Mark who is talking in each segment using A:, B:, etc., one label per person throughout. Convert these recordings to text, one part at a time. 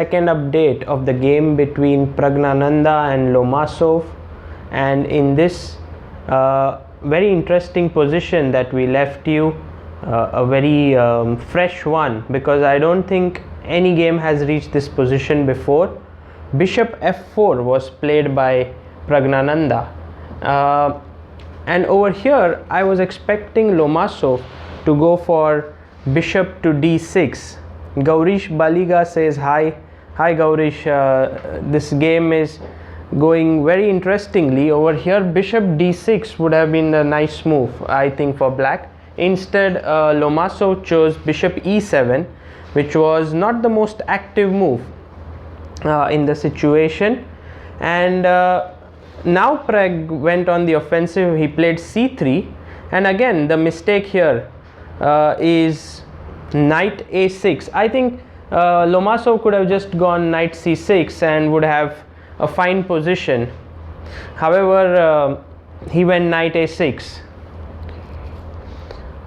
A: second update of the game between Pragnananda and Lomasov, and in this very interesting position that we left you, a very fresh one, because I don't think any game has reached this position before. Bishop f4 was played by Pragnananda, and over here I was expecting Lomasov to go for bishop to d6. Gaurish Baliga says hi Gaurish, this game is going very interestingly. Over here bishop d6 would have been a nice move, I think, for black. Instead Lomasov chose bishop e7, which was not the most active move in the situation. And now Pragg went on the offensive. He played c3, and again the mistake here is knight a6. I think Lomasov could have just gone knight c6 and would have a fine position. However, he went knight a6.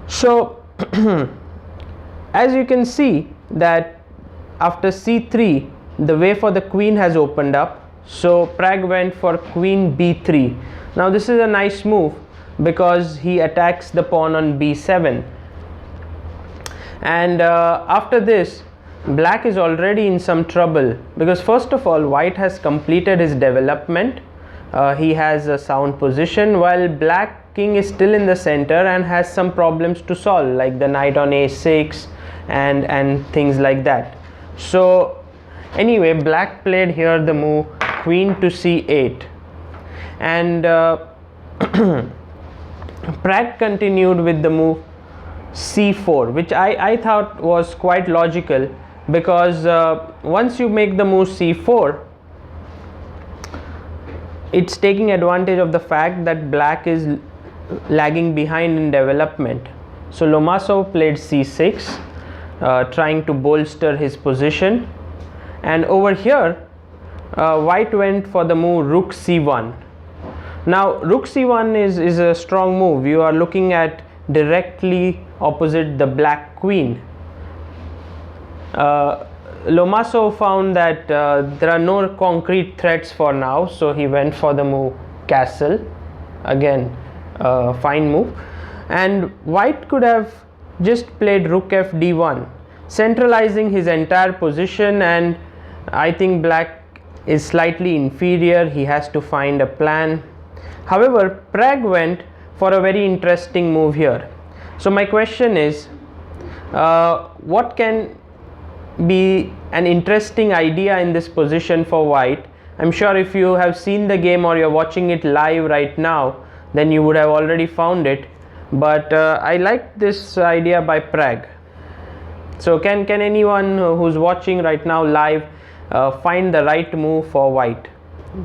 A: So as you can see that after c3 the way for the queen has opened up, so Pragg went for queen b3. Now this is a nice move because he attacks the pawn on b7, and after this black is already in some trouble, because first of all white has completed his development. He has a sound position, while black king is still in the center and has some problems to solve, like the knight on a6 and things like that. So anyway, black played here the move queen to c8, and Pragg continued with the move c4, which I thought was quite logical, because once you make the move c4, it's taking advantage of the fact that black is lagging behind in development. So Lomasov played c6, trying to bolster his position, and over here white went for the move rook c1. Now rook c1 is a strong move. You are looking at directly opposite the black queen. Lomasov found that there are no concrete threats for now, so he went for the move castle. Again, fine move. And white could have just played rook f d1, centralizing his entire position, and I think black is slightly inferior. He has to find a plan. However, Pragg went for a very interesting move here. So my question is, what can be an interesting idea in this position for white? I'm sure if you have seen the game or you're watching it live right now, then you would have already found it, but I like this idea by Pragg. So can anyone who's watching right now live find the right move for white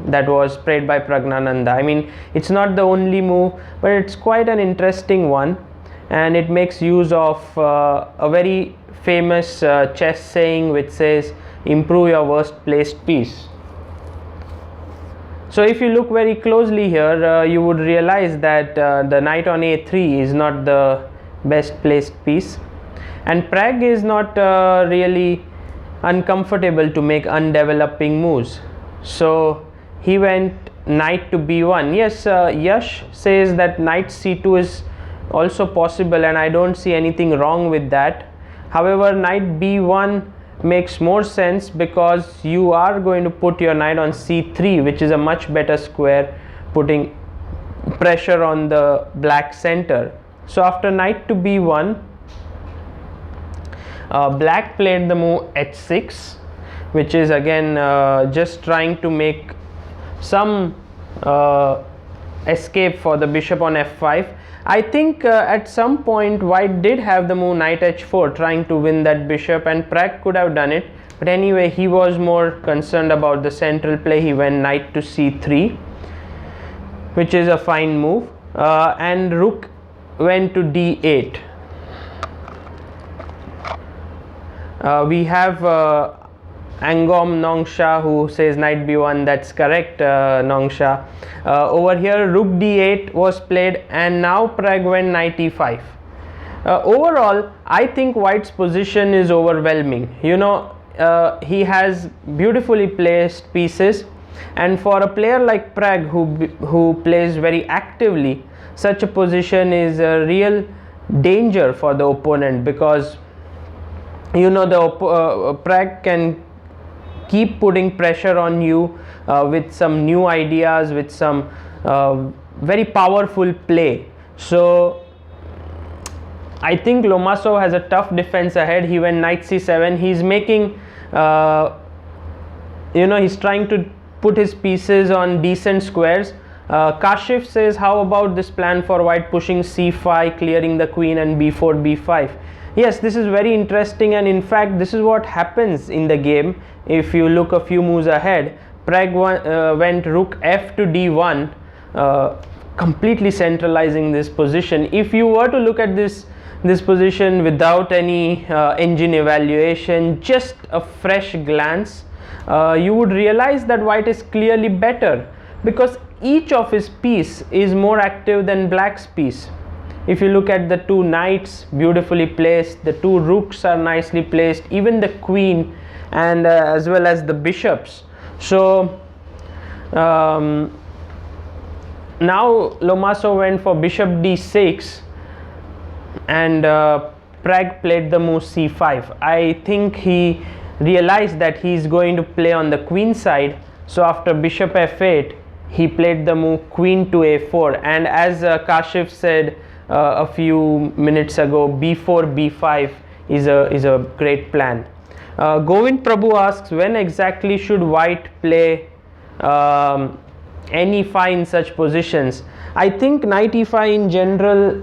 A: that was played by Pragnananda? I mean, it's not the only move, but it's quite an interesting one, and it makes use of a very famous chess saying which says, improve your worst placed piece. So if you look very closely here, you would realize that the knight on a3 is not the best placed piece, and Pragg is not really uncomfortable to make undeveloping moves. So he went knight to b1. Yes, Yash says that knight c2 is also possible, and I don't see anything wrong with that. However, knight b1 makes more sense because you are going to put your knight on c3, which is a much better square, putting pressure on the black center. So after knight to b1, black played the move h6, which is again just trying to make some escape for the bishop on f5. I think at some point white did have the move knight h4, trying to win that bishop, and Pragg could have done it, but anyway he was more concerned about the central play. He went knight to c3, which is a fine move, and rook went to d8. We have Angom Nongsha who says knight b1. That's correct, Nongsha. Over here rook d8 was played, and now Pragg went knight e5. Overall I think white's position is overwhelming. You know, he has beautifully placed pieces, and for a player like Pragg who plays very actively, such a position is a real danger for the opponent, because you know the Pragg can keep putting pressure on you with some new ideas, with some very powerful play. So I think Lomasov has a tough defense ahead. He went knight c7. He's making he's trying to put his pieces on decent squares. Kashif says, how about this plan for white pushing c5, clearing the queen, and b4 b5? Yes, this is very interesting, and in fact this is what happens in the game. If you look a few moves ahead, Pragg went rook f to d1, completely centralizing this position. If you were to look at this position without any engine evaluation, just a fresh glance, you would realize that white is clearly better, because each of his piece is more active than black's piece. If you look at the two knights, beautifully placed, the two rooks are nicely placed, even the queen, and as well as the bishops. So now Lomasov went for bishop d6, and Pragg played the move c5. I think he realized that he is going to play on the queen side, so after bishop f8 he played the move queen to a4, and as Kashif said a few minutes ago, b4 b5 is a great plan. Govind Prabhu asks, when exactly should white play any e5 in such positions? I think knight e5 in general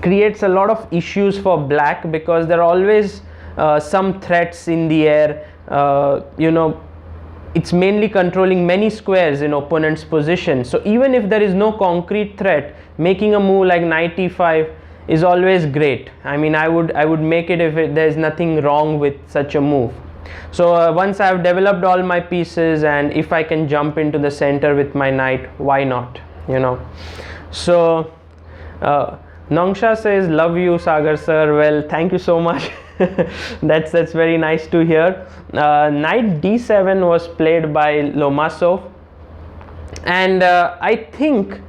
A: creates a lot of issues for black, because there are always some threats in the air. It's mainly controlling many squares in opponent's position. So even if there is no concrete threat, making a move like knight e5 is always great. I mean, I would make it if there is nothing wrong with such a move. So once I have developed all my pieces, and if I can jump into the center with my knight, why not? So Nangsha says, love you Sagar sir. Well, thank you so much. that's very nice to hear. Knight d7 was played by Lomasov, and I think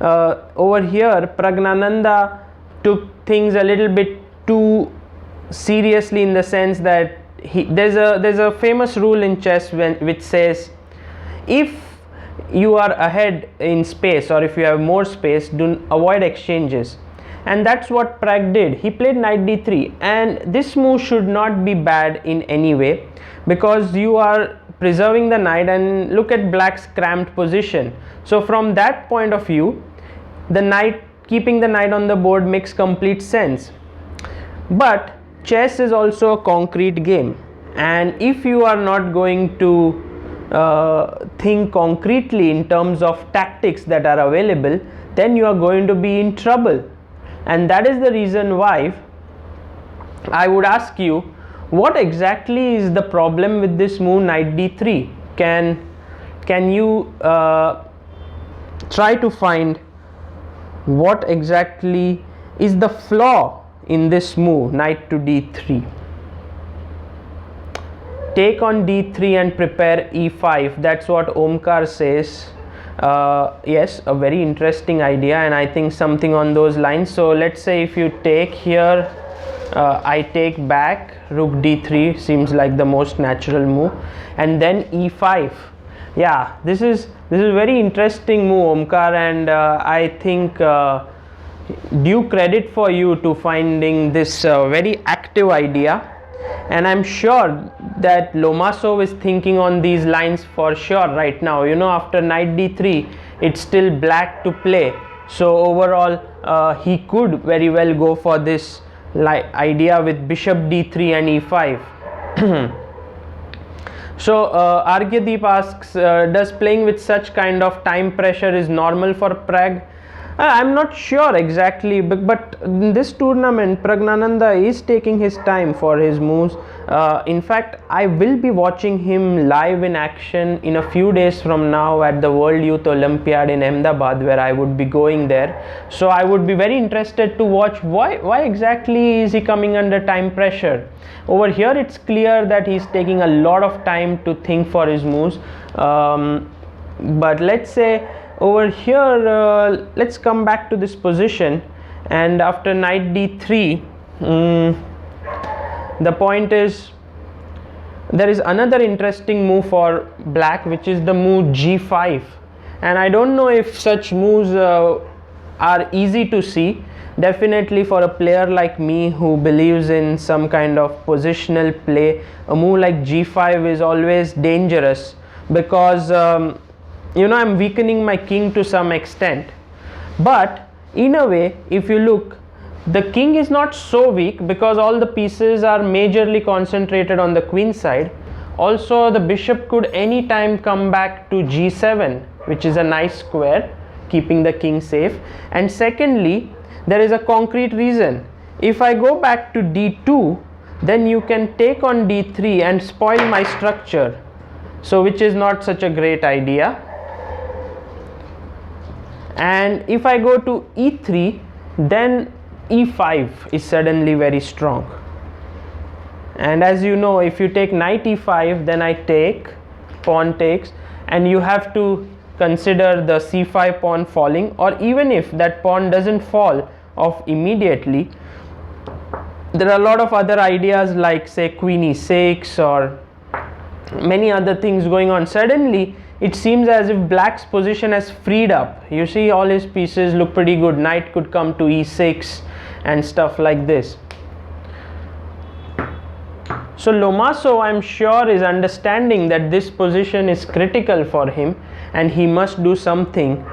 A: over here Pragnananda took things a little bit too seriously, in the sense that there's a famous rule in chess which says, if you are ahead in space, or if you have more space, avoid exchanges. And that's what Pragg did. He played knight d3, and this move should not be bad in any way, because you are preserving the knight, and look at black's cramped position. So from that point of view, keeping the knight on the board makes complete sense. But chess is also a concrete game, and if you are not going to think concretely in terms of tactics that are available, then you are going to be in trouble. And that is the reason why I would ask you, what exactly is the problem with this move knight d3? Can you try to find what exactly is the flaw in this move knight to d3? Take on d3 and prepare e5. That's what Omkar says. Yes, a very interesting idea, and I think something on those lines. So let's say if you take here, I take back, rook d3 seems like the most natural move, and then e5. Yeah, this is very interesting move, Omkar, and I think due credit for you to finding this very active idea. And I'm sure that Lomasov is thinking on these lines for sure right now. After knight d3, it's still black to play. So overall, he could very well go for this idea with bishop d3 and e5. So Argyadeep asks, does playing with such kind of time pressure is normal for Pragg? I'm not sure exactly, but in this tournament, Pragnananda is taking his time for his moves. In fact, I will be watching him live in action in a few days from now at the World Youth Olympiad in Ahmedabad, where I would be going there. So I would be very interested to watch why exactly is he coming under time pressure. Over here, it's clear that he's taking a lot of time to think for his moves. But let's say over here, let's come back to this position, and after knight d3, the point is there is another interesting move for black, which is the move g5, and I don't know if such moves are easy to see. Definitely for a player like me who believes in some kind of positional play, a move like g5 is always dangerous, because I'm weakening my king to some extent. But in a way, if you look, the king is not so weak, because all the pieces are majorly concentrated on the queen side. Also, the bishop could anytime come back to g7, which is a nice square, keeping the king safe. And secondly, there is a concrete reason. If I go back to d2, then you can take on d3 and spoil my structure, so which is not such a great idea. And if I go to e3, then e5 is suddenly very strong. And as you know, if you take knight e5, then I take, pawn takes, and you have to consider the c5 pawn falling, or even if that pawn doesn't fall off immediately, there are a lot of other ideas like say queen e6 or many other things going on. Suddenly it seems as if black's position has freed up. You see, all his pieces look pretty good. Knight could come to e6 and stuff like this. So Lomasov, I'm sure, is understanding that this position is critical for him and he must do something.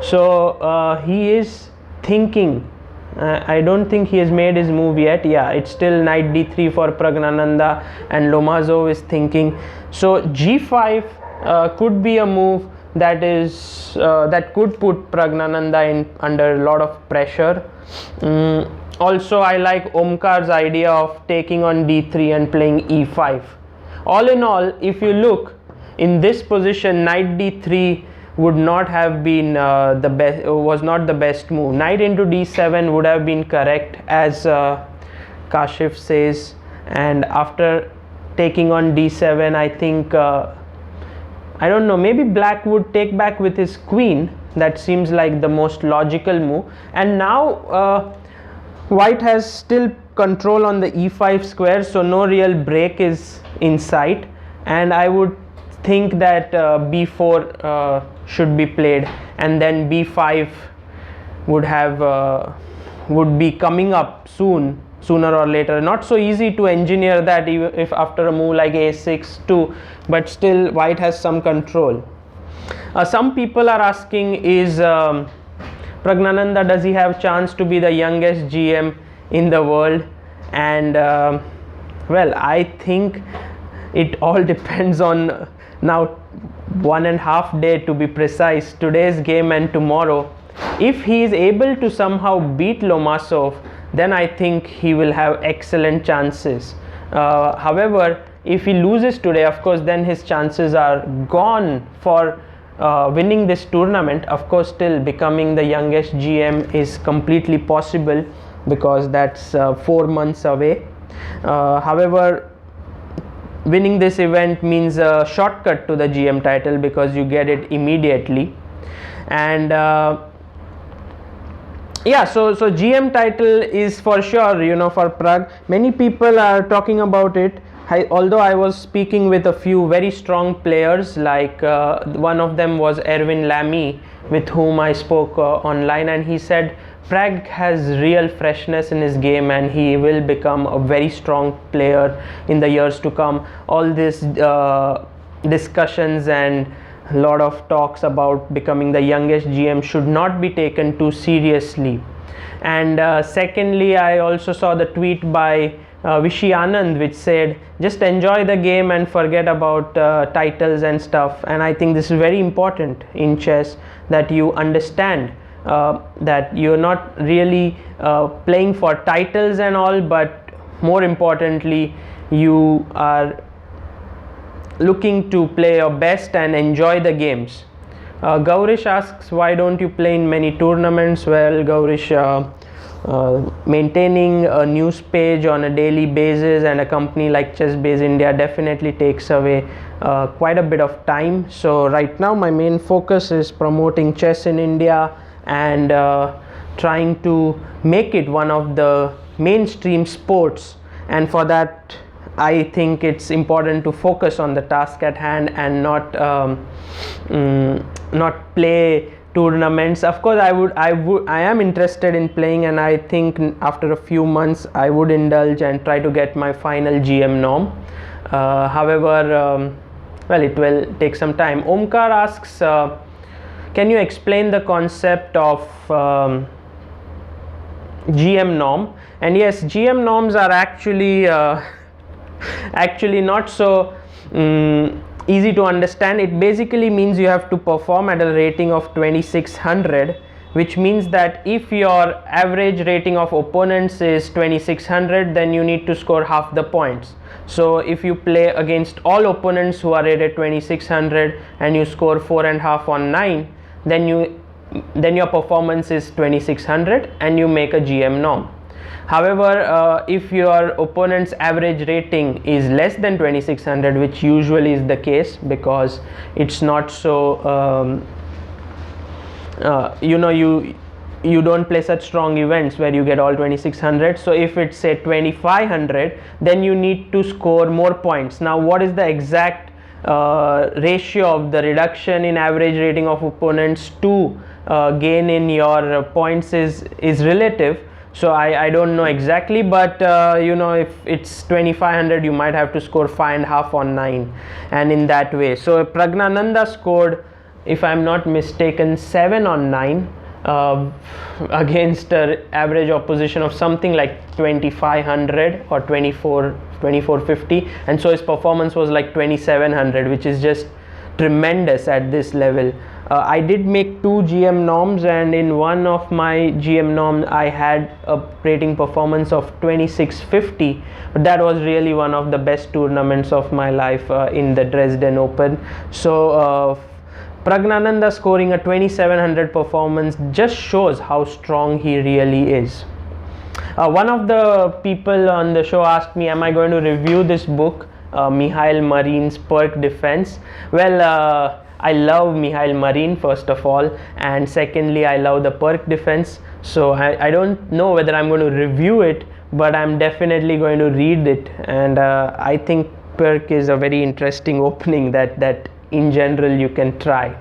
A: So he is thinking. I don't think he has made his move yet. Yeah, it's still knight d3 for Pragnananda, and Lomasov is thinking. So g5 could be a move that is that could put Pragnananda in under a lot of pressure. Also, I like Omkar's idea of taking on d3 and playing e5. All in all, if you look in this position, knight d3 would not have been the best, was not the best move. Knight into d7 would have been correct, as Kashif says, and after taking on d7, I think I don't know, maybe black would take back with his queen. That seems like the most logical move. And now white has still control on the e5 square, so no real break is in sight, and I would think that b4 should be played, and then b5 would be coming up sooner or later. Not so easy to engineer that, even if after a move like a6 too, but still white has some control. Some people are asking, is Pragnananda, does he have chance to be the youngest GM in the world? And well, I think it all depends on now 1.5 days to be precise, today's game and tomorrow. If he is able to somehow beat Lomasov, then I think he will have excellent chances. However, if he loses today, of course, then his chances are gone for winning this tournament. Of course, still becoming the youngest GM is completely possible, because that's 4 months away. However, winning this event means a shortcut to the GM title, because you get it immediately. And yeah, so GM title is for sure, you know, for Pragg. Many people are talking about it. Although I was speaking with a few very strong players, like one of them was Erwin Lamy, with whom I spoke online, and he said Pragg has real freshness in his game and he will become a very strong player in the years to come. All these discussions and a lot of talks about becoming the youngest GM should not be taken too seriously. And secondly, I also saw the tweet by Vishy Anand, which said just enjoy the game and forget about titles and stuff. And I think this is very important in chess, that you understand that you're not really playing for titles and all, but more importantly you are looking to play your best and enjoy the games. Gaurish asks, why don't you play in many tournaments? Well, Gaurish, maintaining a news page on a daily basis and a company like ChessBase India definitely takes away quite a bit of time. So right now my main focus is promoting chess in India and trying to make it one of the mainstream sports, and for that I think it's important to focus on the task at hand and not play tournaments. Of course I am interested in playing, and I think after a few months I would indulge and try to get my final GM norm. However, well, it will take some time. Omkar asks, can you explain the concept of GM norm? And yes, GM norms are actually not so easy to understand. It basically means you have to perform at a rating of 2600, which means that if your average rating of opponents is 2600, then you need to score half the points. So if you play against all opponents who are rated 2600 and you score 4.5 on 9, then your performance is 2600 and you make a GM norm. However, if your opponent's average rating is less than 2600, which usually is the case because it's not so you don't play such strong events where you get all 2600. So if it's say 2500, then you need to score more points. Now what is the exact ratio of the reduction in average rating of opponents to gain in your points is relative. So I don't know exactly, but if it's 2500, you might have to score 5.5 on 9, and in that way. So Pragnananda scored, if I'm not mistaken, 7 on 9 against an average opposition of something like 2500 or 2450, and so his performance was like 2700, which is just tremendous at this level. I did make 2 GM norms, and in one of my GM norms I had a rating performance of 2650, but that was really one of the best tournaments of my life in the Dresden Open. So Pragnananda scoring a 2700 performance just shows how strong he really is. One of the people on the show asked me, am I going to review this book, Mikhail Marin's Pragg Defense? Well, I love Mikhail Marin, first of all, and secondly I love the Pragg Defense. So I don't know whether I'm going to review it, but I'm definitely going to read it, and I think Pragg is a very interesting opening that in general you can try.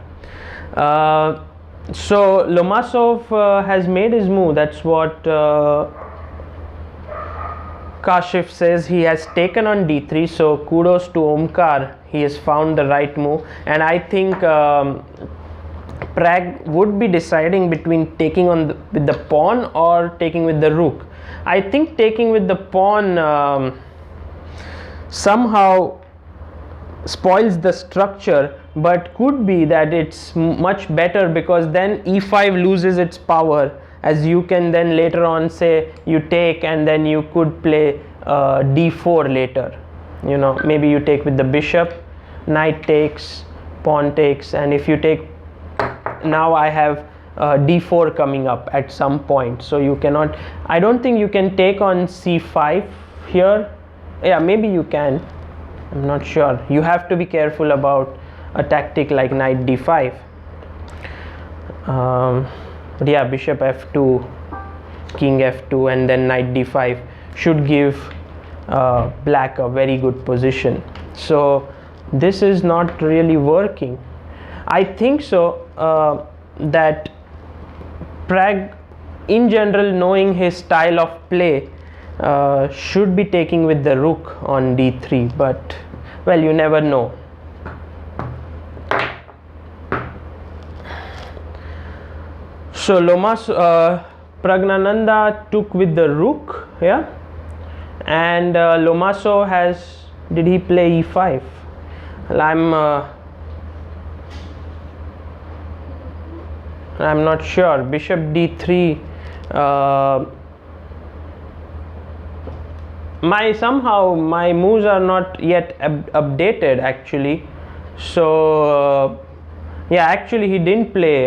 A: So Lomasov has made his move. That's what Kashif says. He has taken on d3, so kudos to Omkar, he has found the right move. And I think Pragg would be deciding between taking on with the pawn or taking with the rook. I think taking with the pawn somehow spoils the structure, but could be that it's much better, because then e5 loses its power, as you can then later on say you take, and then you could play d4 later. Maybe you take with the bishop, knight takes, pawn takes, and if you take, now I have d4 coming up at some point, so you cannot, I don't think you can take on c5 here. Yeah, maybe you can, I'm not sure. You have to be careful about a tactic like knight d5. But yeah, bishop f2, king f2, and then knight d5 should give black a very good position. So this is not really working. I think so that Pragg in general, knowing his style of play, should be taking with the rook on d3, but well, you never know. So Pragnananda took with the rook, yeah, and Lomasov has, did he play e5? Well, I'm not sure. Bishop d3. Somehow my moves are not yet updated actually. So yeah, actually he didn't play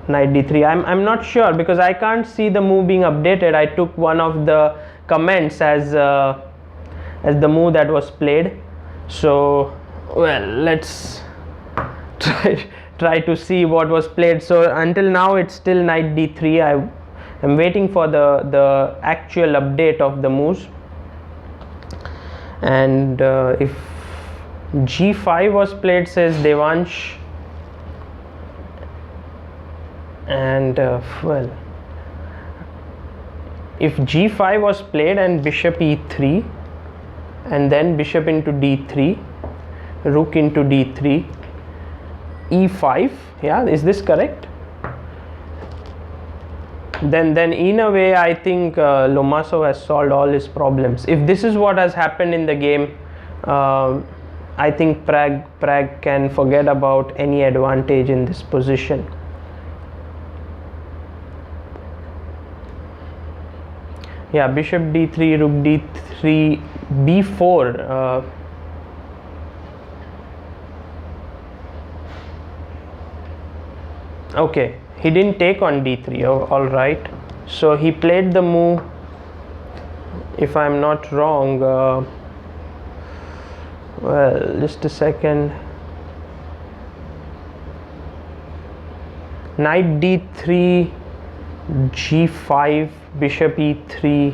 A: knight d3. I'm not sure because I can't see the move being updated. I took one of the comments as the move that was played. So well, let's try to see what was played. So until now it's still knight d3. I am waiting for the actual update of the moves. And if g5 was played, says Devansh, and well, if g5 was played and bishop e3 and then bishop into d3, rook into d3, e5, yeah, is this correct? Then in a way I think Lomasov has solved all his problems. If this is what has happened in the game, I think Pragg can forget about any advantage in this position. Yeah, bishop d3, rook d3, b4. Okay, he didn't take on d3. Oh, all right. So he played the move, if I'm not wrong, well, just a second. Knight d3, g5, bishop e3,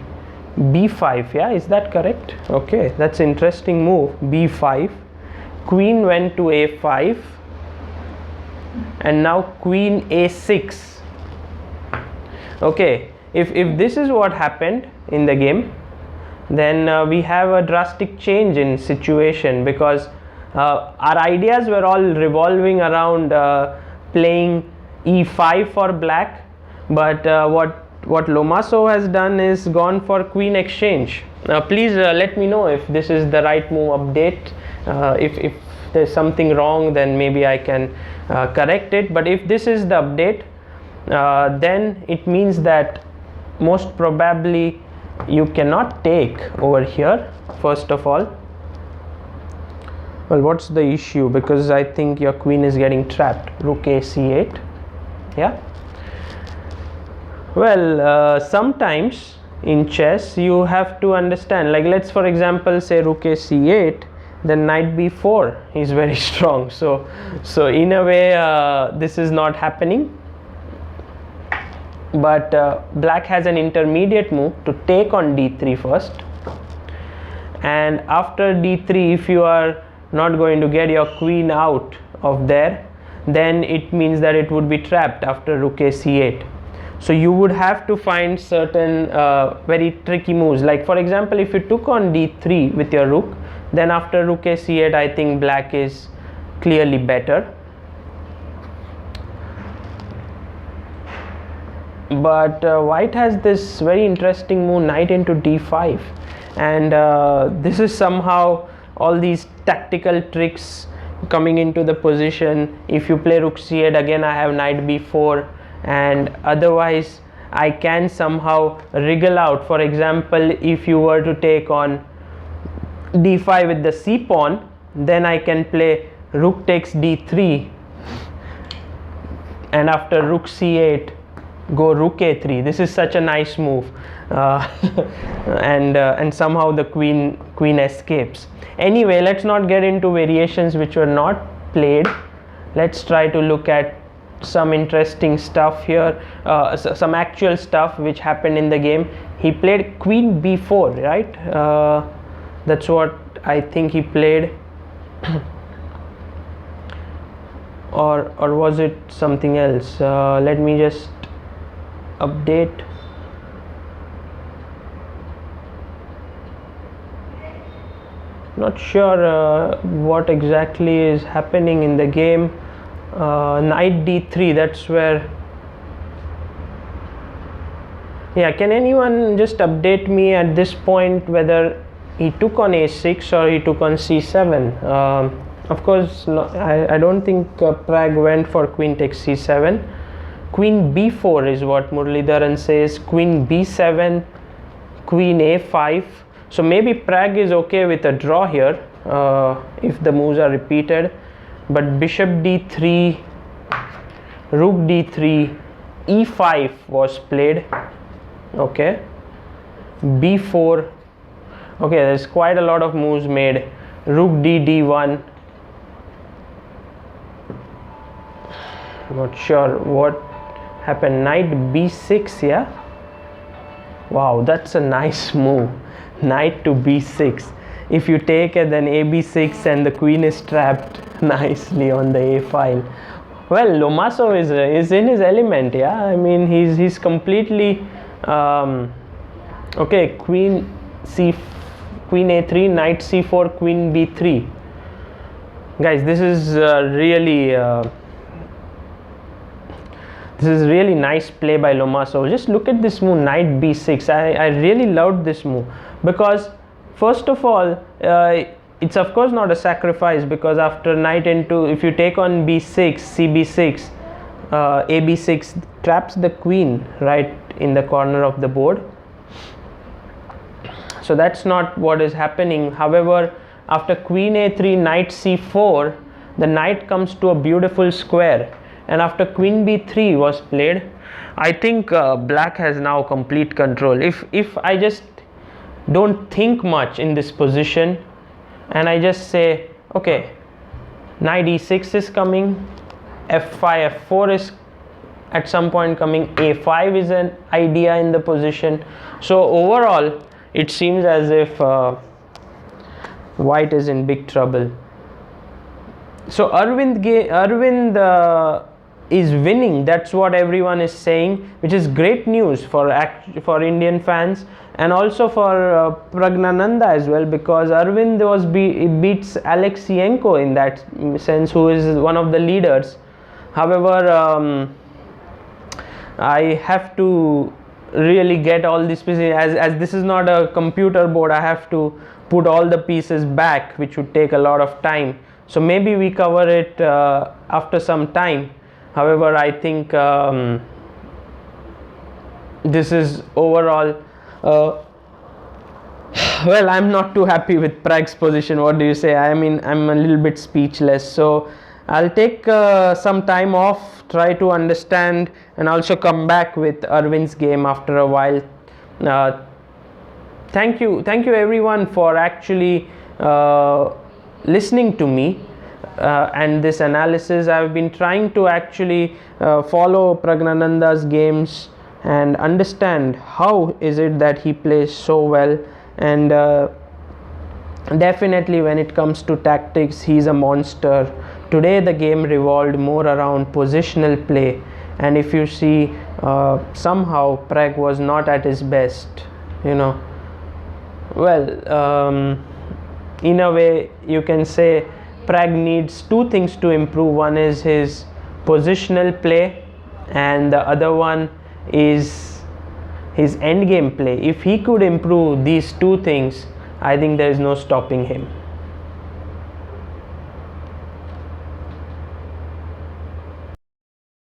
A: b5. Yeah, is that correct? Okay, that's interesting move. b5, queen went to a5, and now queen a6. Okay, if this is what happened in the game, then we have a drastic change in situation, because our ideas were all revolving around playing e5 for black, but what Lomasov has done is gone for queen exchange. Please let me know if this is the right move update. If there's something wrong, then maybe I can correct it. But if this is the update, then it means that most probably you cannot take over here, first of all. Well, what's the issue? Because I think your queen is getting trapped. Rook a c8. Yeah. Well, sometimes in chess you have to understand, like let's for example say rook a c8, then knight b4 is very strong. So in a way this is not happening. But black has an intermediate move to take on d3 first, and after d3, if you are not going to get your queen out of there, then it means that it would be trapped after rook a c8. So you would have to find certain very tricky moves, like for example if you took on d3 with your rook, then after rook a c8 I think black is clearly better. But white has this very interesting move, knight into d5, and this is somehow all these tactical tricks coming into the position. If you play rook c8, again I have knight b4, and otherwise I can somehow wriggle out. For example, if you were to take on d5 with the c pawn, then I can play rook takes d3, and after rook c8 go rook a3. This is such a nice move, and somehow the queen escapes. Anyway, let's not get into variations which were not played. Let's try to look at some interesting stuff here, some actual stuff which happened in the game. He played queen b4, right? That's what I think he played. or was it something else? Let me just update. Not sure what exactly is happening in the game. Knight d3, that's where, yeah, can anyone just update me at this point whether he took on a6 or he took on c7? Of course no, I don't think Pragg went for queen takes c7. queen b4 is what Muralidharan says, queen b7, queen a5. So maybe Pragg is okay with a draw here if the moves are repeated, but bishop d3, rook d3, e5 was played. Okay, b4. Okay, there's quite a lot of moves made. Rook d1. Not sure what happened. Knight b6. Yeah, wow, that's a nice move. Knight to b6. If you take it, then a b6 and the queen is trapped nicely on the a file. Well, Lomasov is in his element. Yeah, I mean he's completely okay. Queen a3, knight c4, queen b3. Guys, this is really nice play by Lomasov. Just look at this move, knight b6. I really loved this move because first of all, it's of course not a sacrifice, because after knight into, if you take on b6, cb6, ab6 traps the queen right in the corner of the board. So that's not what is happening. However, after queen a3, knight c4, the knight comes to a beautiful square, and after queen b3 was played, I think black has now complete control. If I just don't think much in this position and I just say, okay, knight e6 is coming, f5, f4 is at some point coming, a5 is an idea in the position. So overall it seems as if white is in big trouble. So Arvind is winning. That's what everyone is saying, which is great news for Indian fans, and also for Pragnananda as well, because Arvind beats Alexienko in that sense, who is one of the leaders. However, I have to really get all these pieces, as this is not a computer board. I have to put all the pieces back, which would take a lot of time. So maybe we cover it after some time. However, I think this is overall well, I'm not too happy with Pragg's position. What do you say? I mean, I'm a little bit speechless. So I'll take some time off, try to understand, and also come back with Arvind's game after a while. Thank you everyone for actually listening to me and this analysis. I've been trying to actually follow Pragnananda's games and understand how is it that he plays so well, and definitely when it comes to tactics, he's a monster. Today the game revolved more around positional play, and if you see, somehow Pragg was not at his best, you know. Well, in a way you can say Pragg needs two things to improve. One is his positional play, and the other one is his endgame play. If he could improve these two things, I think there is no stopping him.